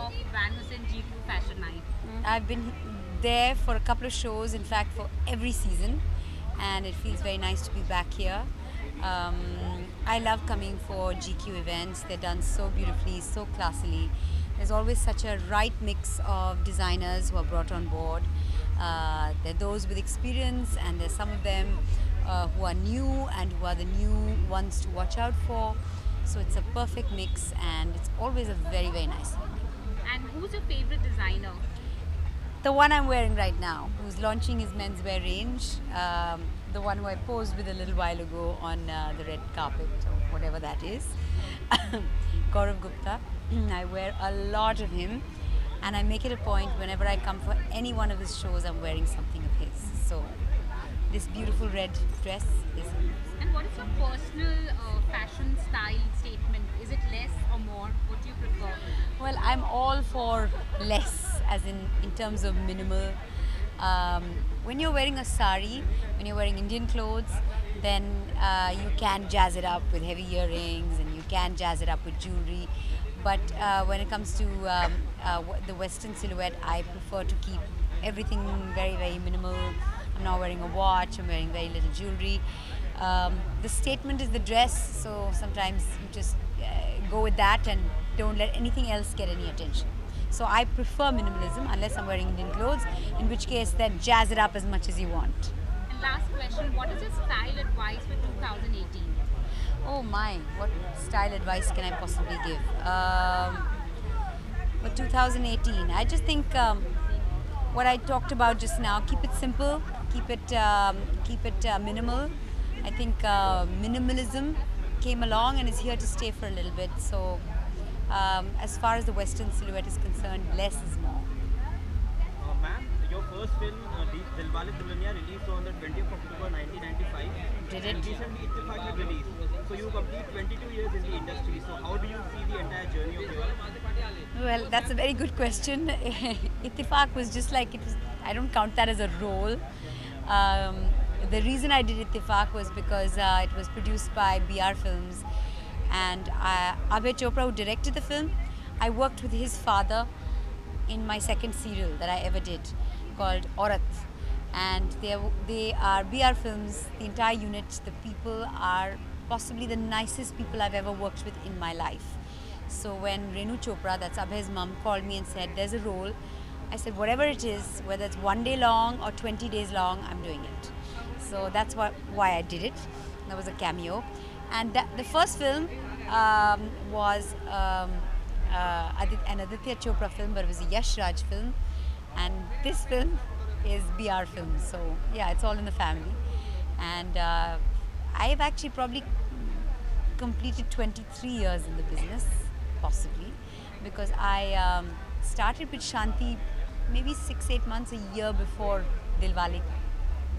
of Heusen GQ Fashion Nights? I've been there for a couple of shows, in fact for every season, and it feels very nice to be back here. I love coming for GQ events. They're done so beautifully, so classily. There's always such a right mix of designers who are brought on board. There are those with experience, and there's some of them who are new and who are the new ones to watch out for. So it's a perfect mix, and it's always a very, very nice evening. And who's your favorite designer? The one I'm wearing right now, who's launching his menswear range, the one who I posed with a little while ago on the red carpet, or whatever that is, Gaurav Gupta. I wear a lot of him, and I make it a point whenever I come for any one of his shows, I'm wearing something of his. So this beautiful red dress is him. And what is your personal fashion style statement? Is it less or more? What do you prefer? Well, I'm all for less, as in terms of minimal. When you're wearing a sari, when you're wearing Indian clothes, then you can jazz it up with heavy earrings, and you can jazz it up with jewelry. But when it comes to the Western silhouette, I prefer to keep everything very, very minimal. I'm not wearing a watch, I'm wearing very little jewelry. The statement is the dress, so sometimes you just go with that and don't let anything else get any attention. So I prefer minimalism unless I'm wearing Indian clothes, in which case then jazz it up as much as you want. And last question, what is your style advice for 2018? Oh my, what style advice can I possibly give? For 2018, I just think what I talked about just now, keep it simple, keep it minimal. I think minimalism came along and is here to stay for a little bit. So as far as the Western silhouette is concerned, less is more. Ma'am, your first film, Dilwale Dulhaniya, released on the 20th of October 1995. Did it? And recently Ittifaq had released. So you complete 22 years in the industry. So how do you see the entire journey of yours? Well, that's a very good question. Ittifaq was just like, it was, I don't count that as a role. The reason I did Ittifaq was because it was produced by BR Films, and Abhay Chopra, who directed the film, I worked with his father in my second serial that I ever did, called Aurat. And they are BR Films, the entire unit, the people are possibly the nicest people I've ever worked with in my life. So when Renu Chopra, that's Abhay's mum, called me and said, there's a role, I said, whatever it is, whether it's 1 day long or 20 days long, I'm doing it. So that's why I did it. That was a cameo. And the first film was an Aditya Chopra film, but it was a Yash Raj film. And this film is BR Films. So yeah, it's all in the family. And I've actually probably completed 23 years in the business, possibly, because I started with Shanti maybe 6-8 months, a year before Dilwale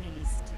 released.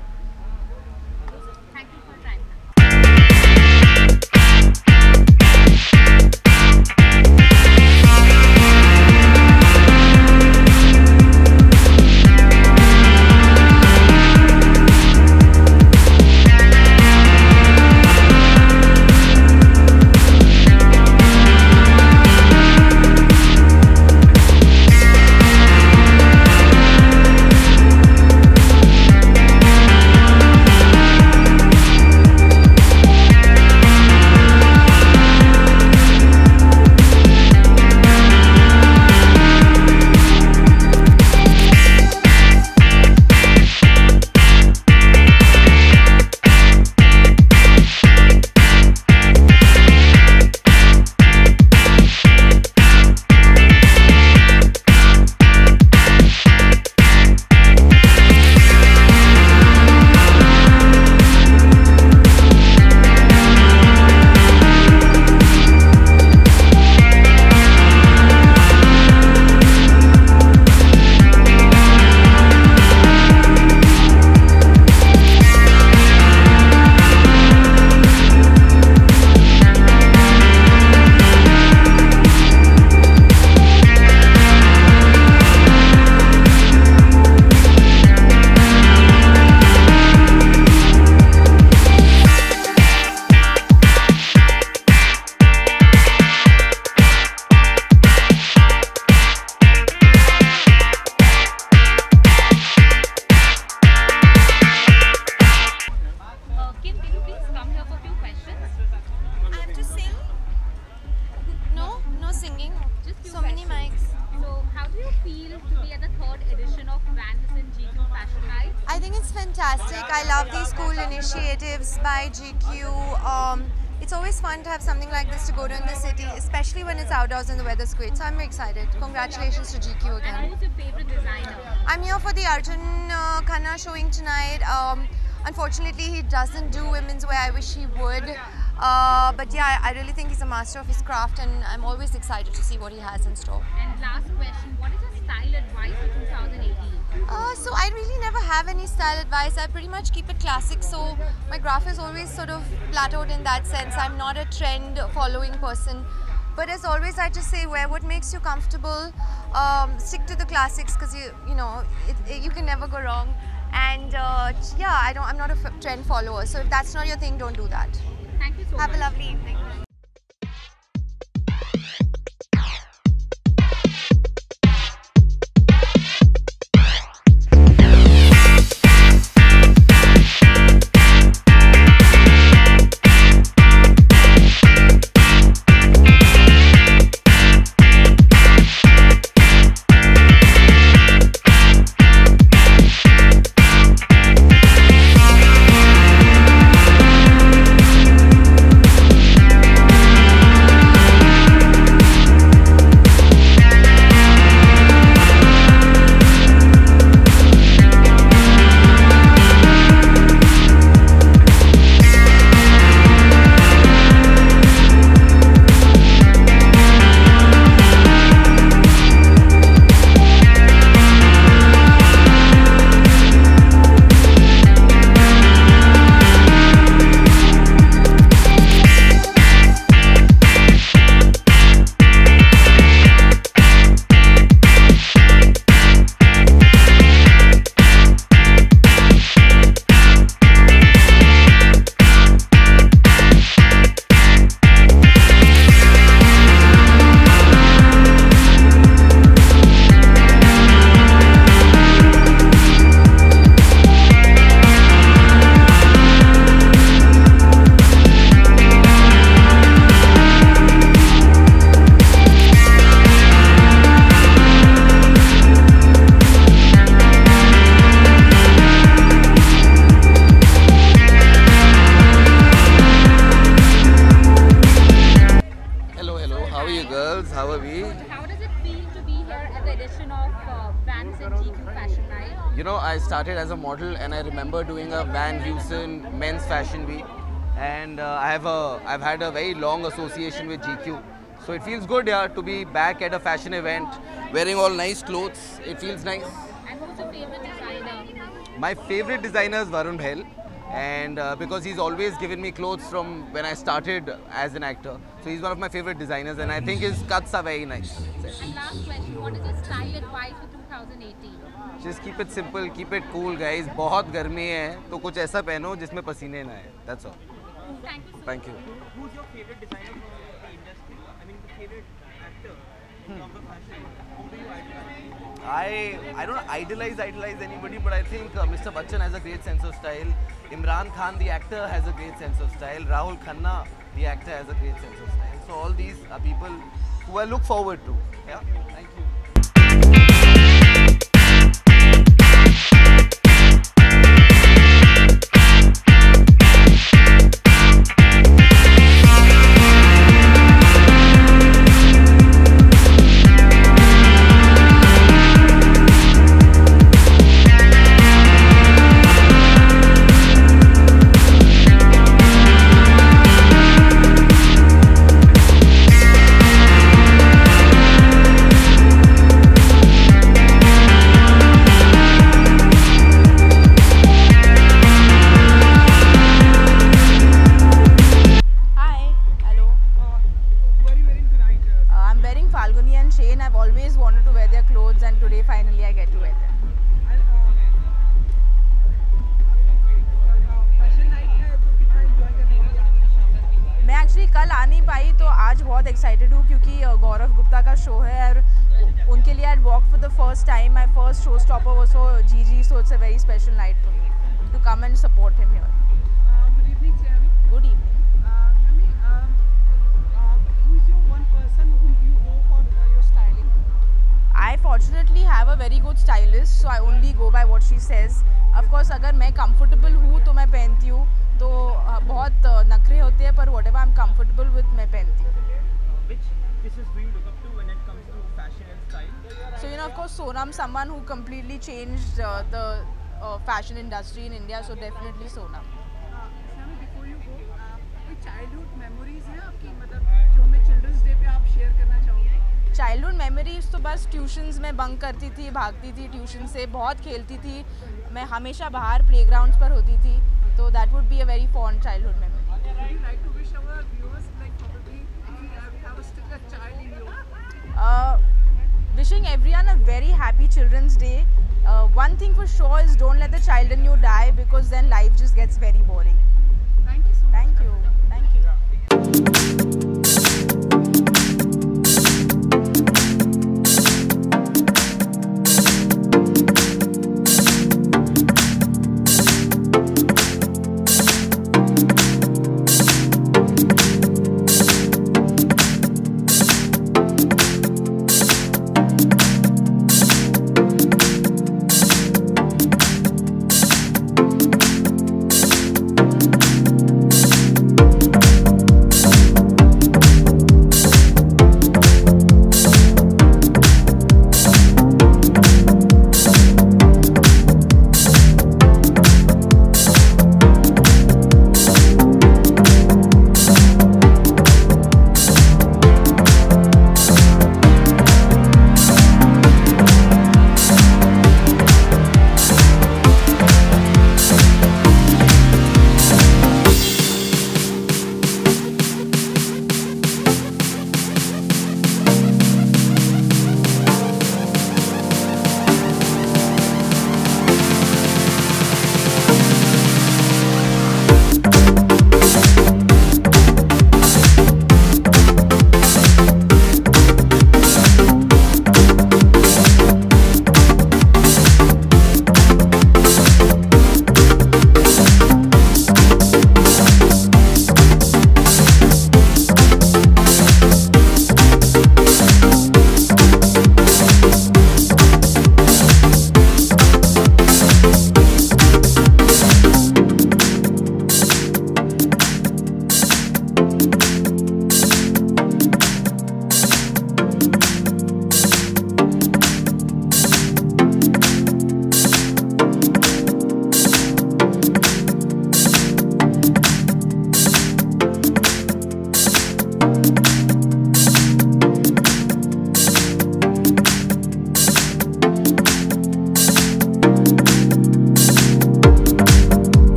third edition of Heusen GQ Fashion Nights? I think it's fantastic. I love these cool initiatives by GQ. It's always fun to have something like this to go to in the city, especially when it's outdoors and the weather's great. So I'm very excited. Congratulations to GQ again. And who's your favorite designer? I'm here for the Irrfan Khanna showing tonight. Unfortunately, he doesn't do women's wear. I wish he would. But yeah, I really think he's a master of his craft, and I'm always excited to see what he has in store. And last question, what is your style advice for 2018? So I really never have any style advice. I pretty much keep it classic, so my graph is always sort of plateaued in that sense. I'm not a trend following person. But as always, I just say wear what makes you comfortable, stick to the classics, because you can never go wrong. And yeah, I'm not a trend follower, so if that's not your thing, don't do that. Thank you so much. Have a lovely evening. How are we? How does it feel to be here at the edition of Heusen GQ Fashion Nights? You know, I started as a model, and I remember doing a Van Heusen Men's Fashion Week, and I've had a very long association with GQ. So it feels good, yeah, to be back at a fashion event, wearing all nice clothes. It feels nice. And who's your favorite designer? My favorite designer is Varun Bhel, and because he's always given me clothes from when I started as an actor. So he's one of my favorite designers, and I think his cuts are very nice. And last question, what is your style advice for 2018? Just keep it simple, keep it cool, guys. बहुत गर्मी है, तो कुछ ऐसा पहनो जिसमें पसीने ना आए. That's all. Thank you so Thank you. Who's your favorite designer from the industry? I mean, the favorite actor of the fashion? Who do you idolize? I don't idolize anybody, but I think Mr. Bachchan has a great sense of style. Imran Khan, the actor, has a great sense of style. Rahul Khanna, the actor, has a great sense of style. So all these are people who I look forward to. Yeah. Thank you. I've always wanted to wear their clothes, and today finally I get to wear them. मैं actually कल आ नहीं पाई, तो आज बहुत excited हूँ क्योंकि गौरव गुप्ता का show है और उनके लिए I walk for the first time. My first show stopper was for जीजी, so it's a very special night for me to come and support him here. Good evening, Jeremy. Good evening. Who is your one person whom you go for your styling? I follow fortunately have a very good stylist, so I only go by what she says. Of course, अगर मैं comfortable हूँ तो मैं पहनती हूँ, तो बहुत नखरे होते हैं, पर whatever I'm comfortable with मैं पहनती हूँ. Which pieces do you look up to when it comes to fashion and style? So of course, Sonam, someone who completely changed the fashion industry in India, so definitely Sonam. Before you go, कोई childhood memories हैं आपकी, मतलब जो हमें Children's Day पे आप share करना चाहोगे? Childhood memories तो बस ट्यूशन्स में बंक करती थी, भागती थी ट्यूशन से, बहुत खेलती थी, मैं हमेशा बाहर प्लेग्राउंड्स पर होती थी, तो that would be a very fond childhood memory. Would you like to wish our viewers, like probably if we have still a child in you? Wishing everyone a very happy Children's Day. One thing for sure is don't let the child in you die, because then life just gets very boring. Thank you so much. Thank you. Thank you.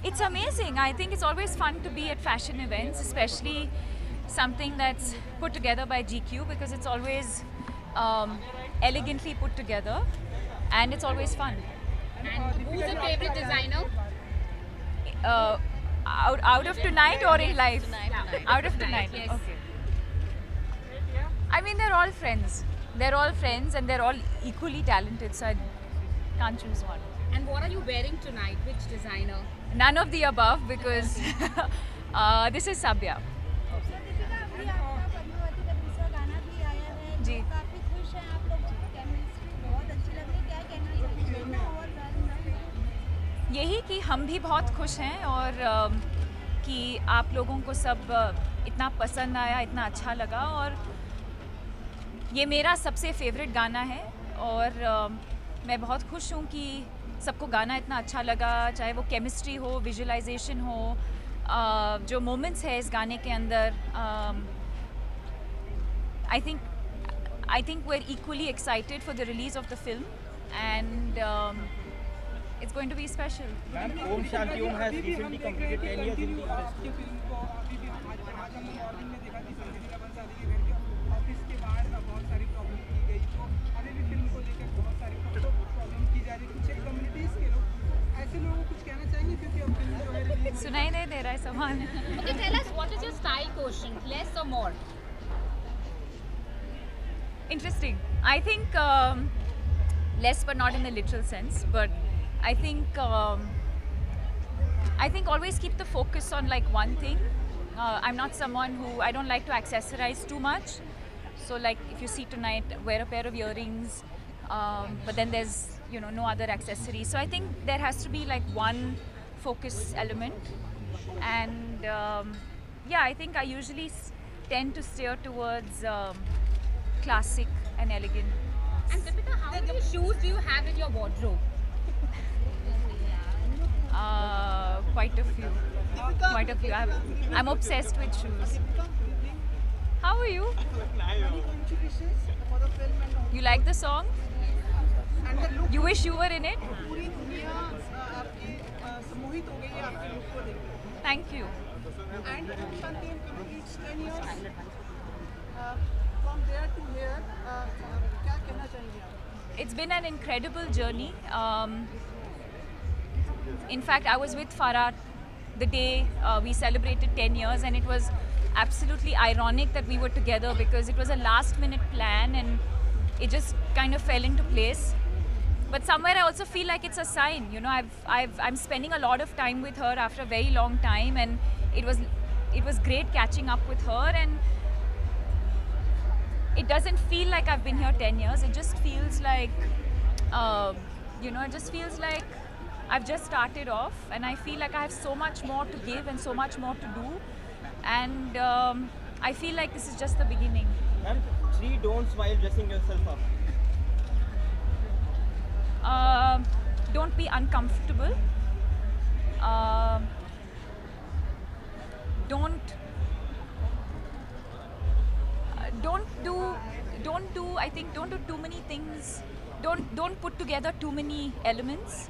It's amazing. I think it's always fun to be at fashion events, especially something that's put together by GQ, because it's always elegantly put together and it's always fun. And who's your favorite designer? Out of tonight or in life? Out of tonight. Yes. Okay. I mean, they're all friends. They're all friends and they're all equally talented, so I can't choose one. And what are you wearing tonight? Which designer? None of the above, because this is Sabya. जी. यही कि हम भी बहुत खुश हैं और कि आप लोगों को सब इतना पसंद आया, इतना अच्छा लगा, और ये मेरा सबसे फेवरेट गाना है और मैं बहुत खुश हूँ कि सबको गाना इतना अच्छा लगा, चाहे वो केमिस्ट्री हो, विजुअलाइजेशन हो, जो मोमेंट्स है इस गाने के अंदर. I think we're equally excited for the release of the film, and it's going to be special. Ma'am, Om Shanti Om has recently completed 10 years in the industry. सुनाई नहीं दे रहा है सवाल. Okay, tell us what is your style quotient, less or more? Interesting. I think less, but not in the literal sense. But I think always keep the focus on like one thing. I'm not someone who, I don't like to accessorize too much. So like if you see tonight, wear a pair of earrings, but then there's no other accessories. So I think there has to be like one focus element, and yeah, I think I usually tend to steer towards classic and elegant. And Deepika, how many shoes do you have in your wardrobe? Quite a few. Quite a few. I'm obsessed with shoes. How are you? You like the song? You wish you were in it? Thank you. And Shanti completes 10 years. From there to here, क्या कहना चाहेंगे आप? It's been an incredible journey. In fact, I was with Farah the day we celebrated 10 years, and it was absolutely ironic that we were together because it was a last-minute plan and it just kind of fell into place. But somewhere I also feel like it's a sign. I'm spending a lot of time with her after a very long time, and it was great catching up with her. And it doesn't feel like I've been here 10 years. It just feels like, it just feels like I've just started off, and I feel like I have so much more to give and so much more to do. And I feel like this is just the beginning. Ma'am, 3 don'ts while dressing yourself up. Don't be uncomfortable. Don't do too many things. Don't put together too many elements,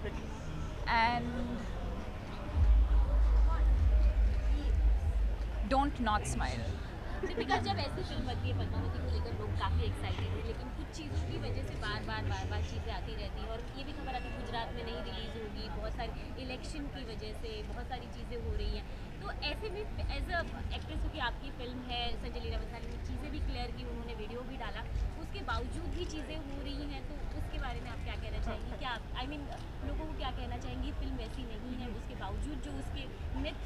and don't not smile. Deepika, जब ऐसी film बनती है पद्मावती को लेकर लोग काफ़ी excited हैं, लेकिन कुछ चीज़ों की वजह से बार बार चीज़ें आती रहती हैं, और ये भी खबर आती है गुजरात में नहीं रिलीज़ होगी, बहुत सारी इलेक्शन की वजह से बहुत सारी चीज़ें हो रही हैं. तो ऐसे में एज अ एक्ट्रेस क्योंकि आपकी फिल्म है, संजय लीला बंसाली ने चीज़ें भी क्लियर की, उन्होंने वीडियो भी डाला, उसके बावजूद भी चीज़ें हो रही हैं, तो उसके बारे में आप क्या कहना चाहेंगी? क्या लोगों को क्या कहना चाहेंगी? फिल्म ऐसी नहीं है, उसके बावजूद जो उसके मिथ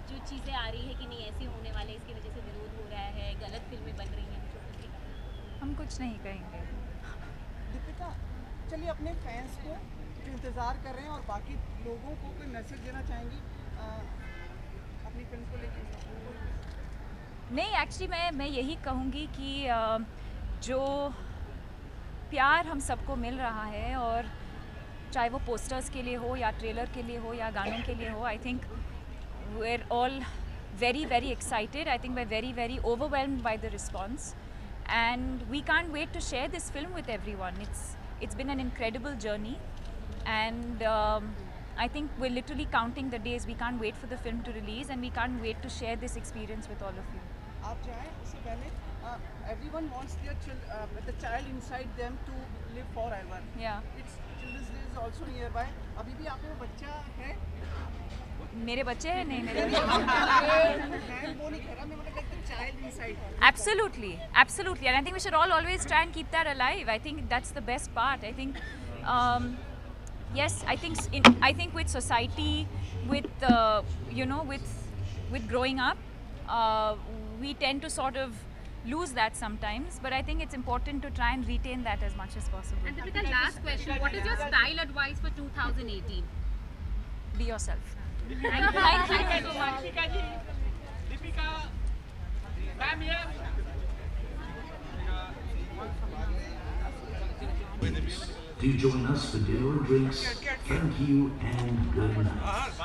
जो चीज़ें आ रही है कि नहीं ऐसे होने वाले, इसकी वजह से विरोध हो रहा है, गलत फिल्में बन रही हैं, हम कुछ नहीं कहेंगे. दीपिका, चलिए अपने फैंस को जो इंतज़ार कर रहे हैं और बाकी लोगों को कोई मैसेज देना चाहेंगी अपनी फिल्म को लेकर? नहीं, एक्चुअली मैं यही कहूँगी कि जो प्यार हम सबको मिल रहा है, और चाहे वो पोस्टर्स के लिए हो या ट्रेलर के लिए हो या गानों के लिए हो, I think we are all very, very excited. I think we're very, very overwhelmed by the response, and we can't wait to share this film with everyone. It's been an incredible journey, and I think we're literally counting the days. We can't wait for the film to release, and we can't wait to share this experience with all of you. आप जाएं उससे पहले, everyone wants the child inside them to live forever. Yeah. It's Children's Day is also nearby. अभी भी आप में वो बच्चा है? मेरे बच्चे हैं? नहीं, मेरे Absolutely, absolutely, and I think we should all always try and keep that alive. I think that's the best part. I think, yes, I think with society, with with growing up, we tend to sort of lose that sometimes. But I think it's important to try and retain that as much as possible. And Deepika, last question: what is your style advice for 2018? Be yourself. Thank you so much. Deepika, ma'am here. please. Do join us for dinner and drinks. Thank you and good night.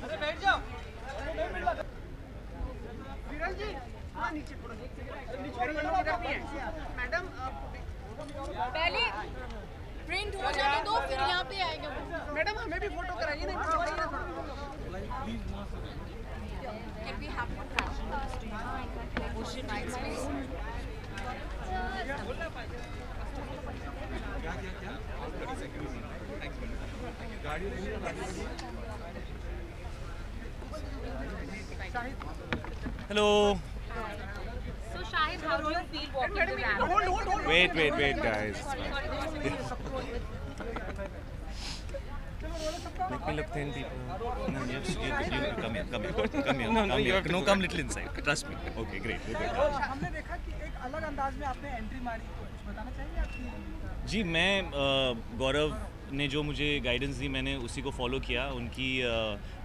अरे बैठ जाओ विरल जी हाँ नीचे madam पहले print हो जाने दो फिर यहाँ पे आएगा मैडम हमें भी फोटो कराइए ना Can we have one fashion industry Ocean Nights please? Hello. So Shahid, how do you feel walking the ramp? Wait, guys. Make me look thin, people. No, you come here. No, come little inside. Trust me. Okay, great. हमने देखा कि एक अलग अंदाज में आपने entry मारी कुछ बताना चाहेंगे आप जी मैं गौरव ने जो मुझे गाइडेंस दी मैंने उसी को फॉलो किया उनकी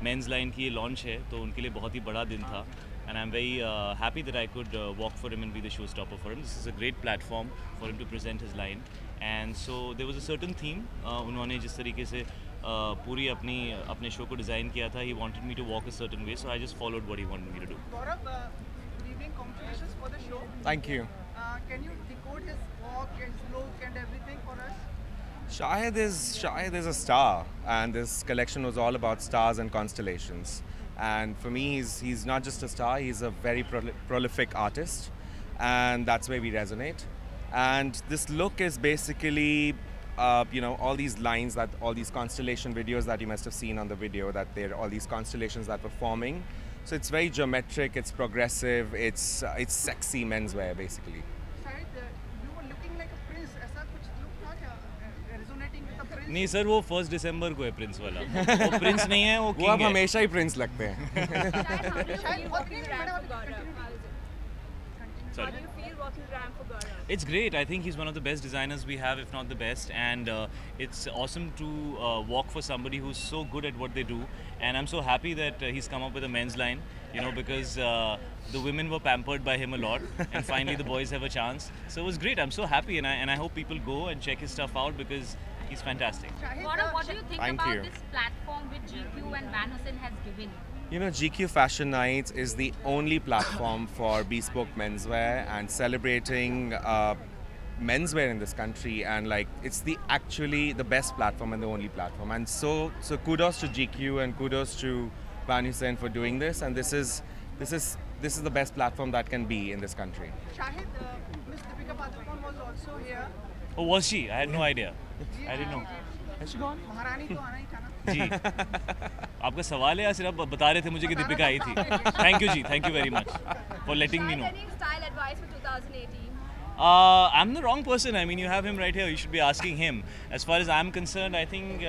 मेंस लाइन की लॉन्च है तो उनके लिए बहुत ही बड़ा दिन था and I'm very happy that I could walk for him and be the showstopper for him. This is a great platform for him to present his line and so there was a certain theme उन्होंने जिस तरीके से पूरी अपने show को design किया था he wanted me to walk a certain way so I just followed what he wanted me to do. Gaurav, good evening, congratulations for the show. Thank you. Can you decode his walk and look and everything for us? Shahid is a star, and this collection was all about stars and constellations. And for me, he's not just a star; he's a very prolific artist, and that's where we resonate. And this look is basically, all these lines all these constellation videos that you must have seen on the video. That there are all these constellations that were forming. So it's very geometric, it's progressive, it's sexy menswear basically. You were looking like a prince. ऐसा कुछ look था क्या? Resonating with the prince? नहीं sir वो 1 दिसंबर को है Prince वाला वो प्रिंस नहीं है वो किंग है वो अब हमेशा ही प्रिंस लगते हैं Sorry. How do you feel walking the ramp for Gaurav? It's great. I think he's one of the best designers we have, if not the best. And it's awesome to walk for somebody who's so good at what they do. And I'm so happy that he's come up with a men's line, because the women were pampered by him a lot. And finally the boys have a chance. So it was great. I'm so happy. And I hope people go and check his stuff out because he's fantastic. Gaurav, what do you think Thank about you. this platform which GQ and Van Heusen has given? GQ Fashion Nights is the only platform for bespoke menswear and celebrating menswear in this country, and it's actually the best platform and the only platform. And so kudos to GQ and kudos to Van Heusen for doing this. And this is the best platform that can be in this country. Shahid, Miss Deepika Padukone was also here. Oh, was she? I had no idea. I didn't know. Has she gone? महारानी तो आना ही था ना? जी आपका सवाल है या सिर्फ बता रहे थे मुझे कि दीपिका आई थी thank you ji thank you very much for letting me know Any style advice for 2018? I'm the wrong person. I mean, you have him right here. You should be asking him. As far as I'm concerned, I think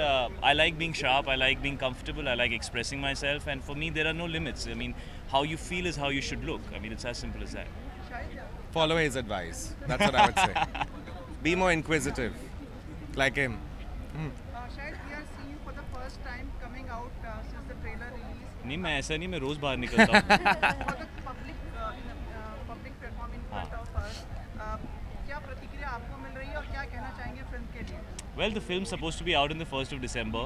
I like being sharp. I like being comfortable. I like expressing myself. And for me, there are no limits. I mean, how you feel is how you should look. I mean, it's as simple as that. Follow his advice. That's what I would say. Be more inquisitive, like him. Shahid, we are seeing you for the first time coming out since the trailer release. नहीं मैं ऐसा नहीं मैं रोज बाहर निकलता हूँ For the public platform in front of us, क्या प्रतिक्रिया आपको मिल रही है और क्या कहना चाहेंगे फिल्म के लिए? Well, the film's supposed to be out in the 1st of December.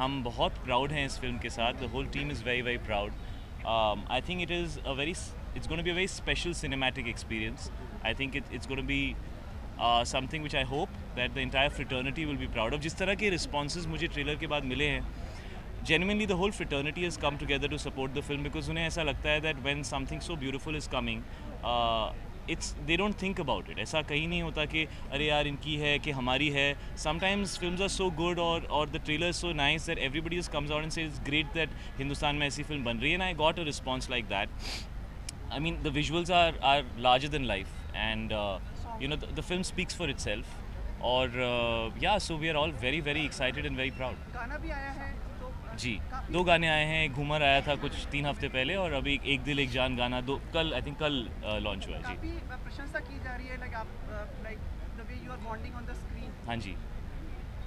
हम बहुत proud हैं इस film के साथ. The whole team is very, very proud. I think it's going to be a very special cinematic experience. I think it's going to be something which I hope that the entire fraternity will be proud of. जिस तरह के responses मुझे trailer के बाद मिले हैं, genuinely the whole fraternity has come together to support the film because उन्हें ऐसा लगता है that when something so beautiful is coming, they don't think about it. ऐसा कहीं नहीं होता कि अरे यार इनकी है कि हमारी है. Sometimes films are so good or the trailer is so nice that everybody just comes out and says it's great that Hindustan में ऐसी film बन रही है. And I got a response like that. I mean, the visuals are larger than life, and the film speaks for itself. So we are all very, very excited and very proud. गाना भी आया है तो जी 2 गाने आए हैं, एक घूमर आया था कुछ 3 हफ्ते पहले और अभी एक दिल एक जान गाना कल आई थिंक कल लॉन्च हुआ है जी। काफी प्रशंसा की जा रही है like the way you are bonding on the screen. हाँ जी,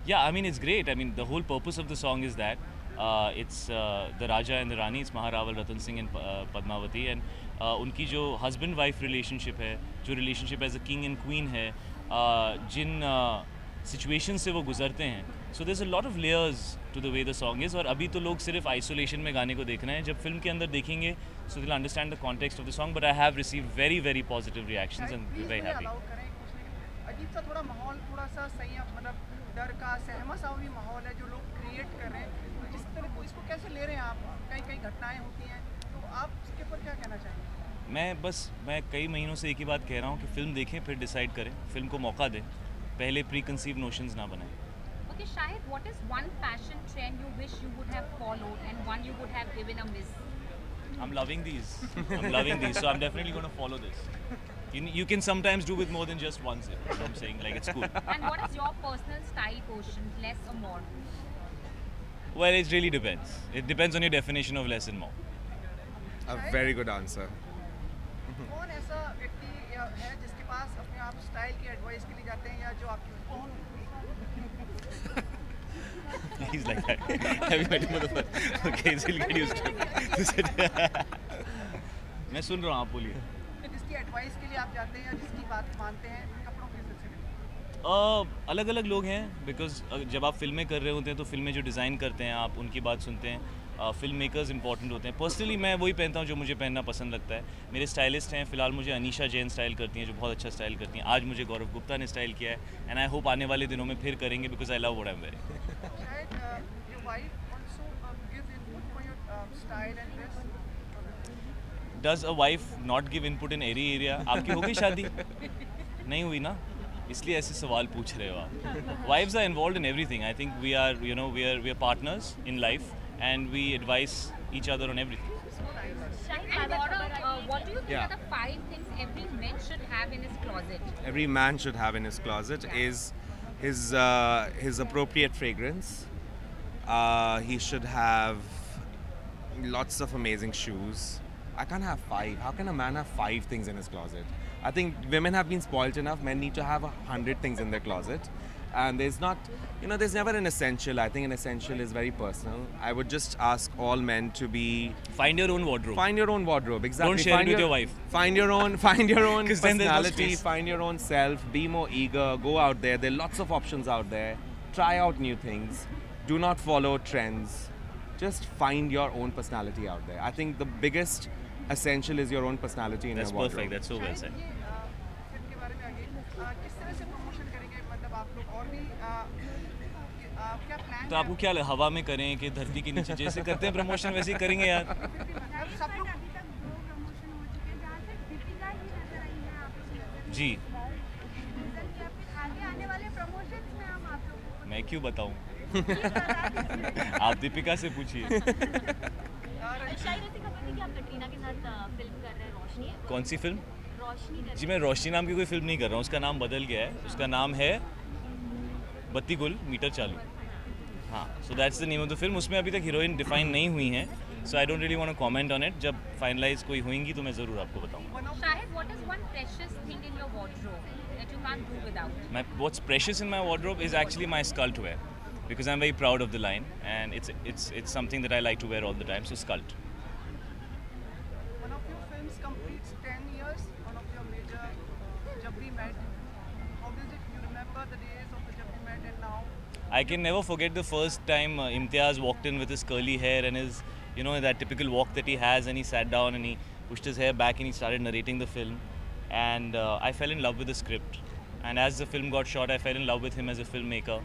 yeah I mean it's great, I mean the whole purpose of the song is that it's the raja and the rani, it's Maharawal Ratan Singh and Padmavati and उनकी जो husband wife relationship है, जो relationship as a king and queen है, जिन situation से वो गुजरते हैं, so there is a lot of layers to the way the song is. और अभी तो लोग सिर्फ आइसोलेशन में गाने को देख रहे हैं, जब फिल्म के अंदर देखेंगे so they will understand the context of the song, but I have received very very positive reactions and very happy. अजीब सा थोड़ा माहौल, थोड़ा सा संयम, मतलब डर का सहमा सा भी माहौल है जो लोग क्रिएट कर रहे हैं, तो जिस तरह को इसको कैसे ले रहे हैं आप? कई कई घटनाएं होती हैं, तो आप इसके ऊपर क्या कहना चाहेंगे? मैं कई महीनों से एक ही बात कह रहा हूँ कि फिल्म देखें फिर डिसाइड करें, फिल्म को मौका दें, पहले प्री कंसीव नोशंस ना बनाएं। Okay, Shahid, what is one fashion trend you wish you would have followed and one you would have given a miss? I'm loving these. So I'm definitely going to follow this. You can sometimes do with more than just one zip. So I'm saying like it's cool. And what is your personal style quotient, less or more? Well, it really depends. It depends on your definition of less and more. A very good answer. कौन ऐसा व्यक्ति है जिसके पास अपने आप style की advice के लिए जाते हैं, या जो आपकी कौन? He's like that. Have you met him before? Okay, so he'll get used to it. मैं सुन रहा हूँ, आप बोलिए। जिसकी एडवाइस के लिए आप जाते हैं या जिसकी बात मानते हैं कपड़ों के सिलसिले? अलग अलग लोग हैं, बिकॉज जब आप फिल्में कर रहे होते हैं तो फिल्में जो डिज़ाइन करते हैं आप उनकी बात सुनते हैं। फिल्म मेकर्स इंपॉर्टेंट होते हैं। पर्सनली मैं वही पहनता हूँ जो मुझे पहनना पसंद लगता है। मेरे स्टाइलिस्ट हैं, फिलहाल मुझे अनीशा जैन स्टाइल करती हैं जो बहुत अच्छा स्टाइल करती हैं। आज मुझे गौरव गुप्ता ने स्टाइल किया है एंड आई होप आने वाले दिनों में फिर करेंगे because I love what I am wearing. Does a wife not give input in every area? आपकी हो गई शादी? नहीं हुई ना, इसलिए ऐसे सवाल पूछ रहे हो आप। Wives are involved in everything. I think we are, we are partners in life and we advise each other on everything. And what do you think are the 5 things every man should have in his closet? Every man should have in his closet is his appropriate fragrance. He should have lots of amazing shoes. I can't have 5. How can a man have 5 things in his closet? I think women have been spoiled enough. Men need to have 100 things in their closet. And there's not, there's never an essential. I think an essential is very personal. I would just ask all men to be... Find your own wardrobe. Find your own wardrobe, exactly. Don't share it with your wife. Find your own personality, no find your own self, be more eager, go out there. There are lots of options out there. Try out new things. Do not follow trends. Just find your own personality out there. I think the biggest essential is your own personality in your wardrobe. That's perfect. That's so well said. तो आपको क्या हवा में करें कि धरती के नीचे जैसे करते हैं प्रमोशन वैसे ही करेंगे यार। जी मैं क्यों बताऊं? आप दीपिका से पूछिए। कौन सी फिल्म? जी मैं रोशनी नाम की कोई फिल्म नहीं कर रहा हूँ, उसका नाम बदल गया है। उसका नाम है बत्ती गुल मीटर चालू। हाँ, so that's the name of the film. उसमें अभी तक हीरोइन डिफाइन नहीं हुई हैं, so I don't really want to comment on it. जब फाइनलाइज कोई होंगी तो मैं ज़रूर आपको बताऊँगा। Shahid, what is one precious thing in your wardrobe that you can't do without? What's precious in my wardrobe is actually my sculpt wear, because I'm very proud of the line and it's something that I like to wear all the time. So sculpt. One of your films completes 10 years. One of your major Jab We Met. How is it you remember the days of the Jab We Met and now? I can never forget the first time Imtiaz walked in with his curly hair and his, that typical walk that he has, and he sat down and he pushed his hair back and he started narrating the film. And I fell in love with the script. And as the film got shot, I fell in love with him as a filmmaker.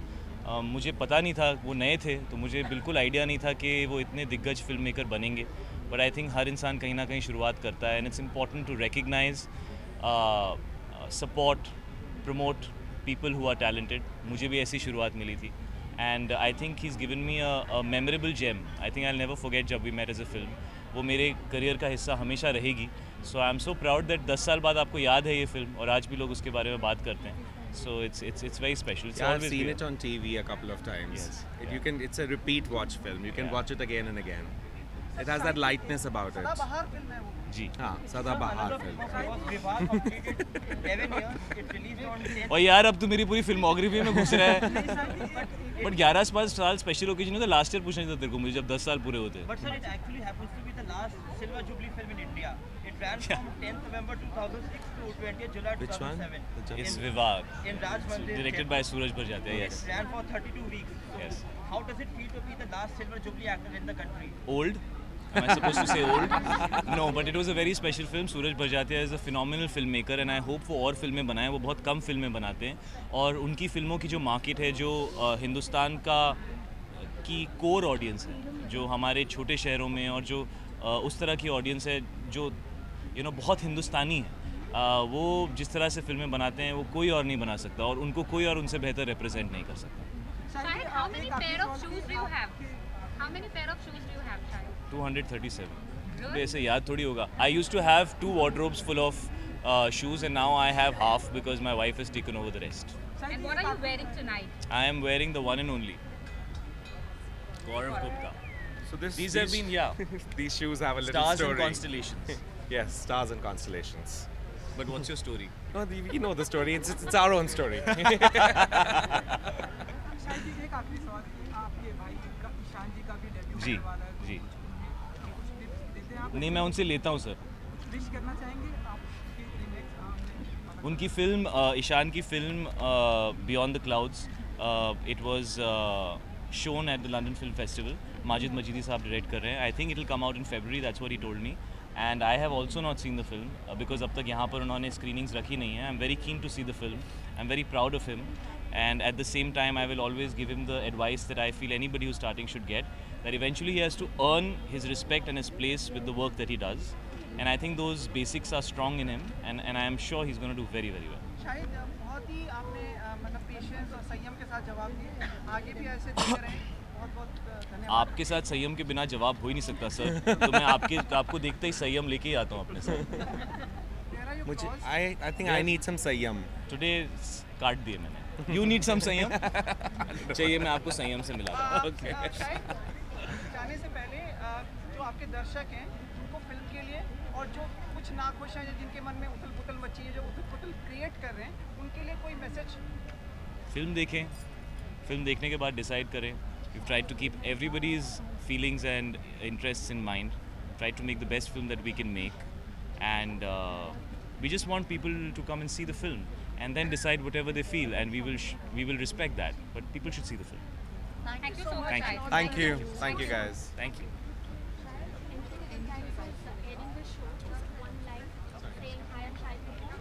मुझे पता नहीं था, वो नए थे तो मुझे बिल्कुल आइडिया नहीं था कि वो इतने दिग्गज फिल्म मेकर बनेंगे। बट आई थिंक हर इंसान कहीं ना कहीं शुरुआत करता है, and it's important to recognize, support, promote people who are talented. मुझे भी ऐसी शुरुआत मिली थी and I think he is given me a memorable gem. I think I will never forget जब we met as a film. वो मेरे career का हिस्सा हमेशा रहेगी। So I am so proud that 10 साल बाद आपको याद है ये फिल्म और आज भी लोग उसके बारे में बात करते हैं। So it's very special. It's Yeah, I've always seen been. it on TV a couple of times. Yes, You can. It's a repeat watch film. You can watch it again and again. It has that lightness about it. सदाबहार film है वो. जी. हाँ, सदाबहार film. विवाह completed 11 years. It released on 10th. और यार अब तो मेरी पूरी फिल्मोग्राफी में घुस रहा है. बट 11 साल स्पेशल ओकेजन होता लास्ट ईयर पूछना था तेरे को मुझे जब 10 साल पूरे होते. But sir, it actually happens to be the last Silver Jubilee film in India. It ran from 10th November 2006 to 20th July Which one? 2007. It's Vivaad. In Raj Mandir. Directed by Suraj Barjatya. Yes. It ran for 32 weeks. Yes. How does it feel to be the last Silver Jubilee actor in the country? Old? Am I supposed to say old? No, but it was a very special film. Suraj Barjatya is a phenomenal filmmaker and I hope वो और फिल्में बनाएं. वो बहुत कम फिल्में बनाते हैं और उनकी फिल्मों की जो मार्केट है, जो हिंदुस्तान की कोर ऑडियंस है, जो हमारे छोटे शहरों में और जो उस तरह की ऑडियंस है जो बहुत हिंदुस्तानी है, वो जिस तरह से फिल्में बनाते हैं वो कोई और नहीं बना सकता और उनको कोई और उनसे बेहतर रिप्रेजेंट नहीं कर सकता. Shahid, how many pair of shoes do you have? How many pair of shoes do you have, Shahid? 237. तो ऐसे याद थोड़ी होगा. I used to have 2 wardrobes full of shoes and now I have half because my wife has taken over the rest. And what are you wearing tonight? I am wearing the one and only Gaurav Gupta. So These have been, these shoes have a little stars story. and constellations. Yes, stars and constellations. But what's your story? No, we know the story. It's our own story. शायद एक आखिरी सवाल कि आपके भाई का ईशान जी का भी डेब्यू जी, होने वाला है. जी. कुछ टिप्स देते हैं आप? नहीं, मैं उनसे लेता हूँ सर. कुछ विश करना चाहेंगे आपकी रीमेक? उनकी फिल्म ईशान की film beyond the clouds, it was shown at the London Film Festival. Majid Majidi साहब डायरेक्ट कर रहे हैं. I think it will come out in February. That's what he told me. And I have also not seen the film because अब तक यहाँ पर उन्होंने screenings रखी नहीं है. I'm very keen to see the film. I'm very proud of him. And at the same time, I will always give him the advice that I feel anybody who's starting should get. That eventually he has to earn his respect and his place with the work that he does. And I think those basics are strong in him. And I am sure he's going to do very, very well. शायद बहुत ही आपने मतलब patience और संयम के साथ जवाब दिए. आगे भी ऐसे देते रहें. बहुत धन्यवाद. आपके साथ संयम के बिना जवाब हो ही नहीं सकता सर. तो मैं आपको देखते ही संयम लेके ही आता हूँ अपने साथ. मुझे I think I need some संयम. Today काट दिए मैंने. You need some संयम. चाहिए मैं आपको संयम से मिला. Okay. जाने से पहले जो आपके दर्शक हैं उनको फिल्म के लिए और जो कुछ नाखुश हैं जिनके मन में उथल-पुथल मची है, जो उथल-पुथल क्रिएट कर रहे हैं, उनके लिए कोई मैसेज? फिल्म देखें. फिल्म देखने के बाद डिसाइड करें. We've tried to keep everybody's feelings and interests in mind. Tried to make the best film that we can make, and we just want people to come and see the film and then decide whatever they feel, and we will respect that. But people should see the film. Thank you so much. Thank you. Thank you. Thank you guys. Thank you. Ending the show, just one line saying hi, I'm Shahid Kapoor.